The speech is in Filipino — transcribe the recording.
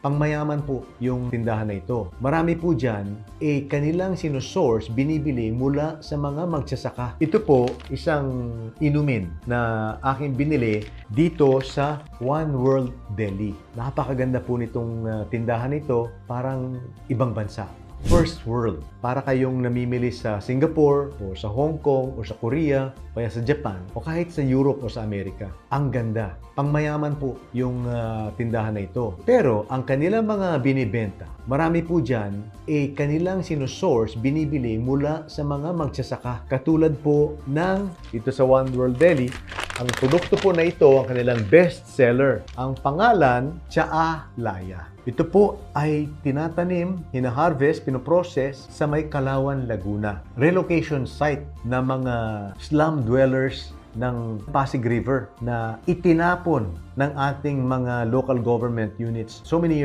pangmayaman po yung tindahan na ito. Marami po dyan, kanilang sinusource, binibili mula sa mga magsasaka. Ito po, isang inumin na aking binili dito sa One World Deli. Napakaganda po nitong tindahan ito, parang ibang bansa. First world. Para kayong namimili sa Singapore o sa Hong Kong o sa Korea o sa Japan o kahit sa Europe o sa Amerika. Ang ganda. Pangmayaman po yung tindahan na ito. Pero ang kanilang mga binibenta, marami po dyan, kanilang sinusource, binibili mula sa mga magsasaka. Katulad po ng dito sa One World Deli, ang produkto po na ito, ang kanilang best seller. Ang pangalan, Tsaa Laya. Ito po ay tinatanim, hina-harvest, pinoprocess sa may Kalawan, Laguna. Relocation site ng mga slum dwellers ng Pasig River na itinapon ng ating mga local government units so many years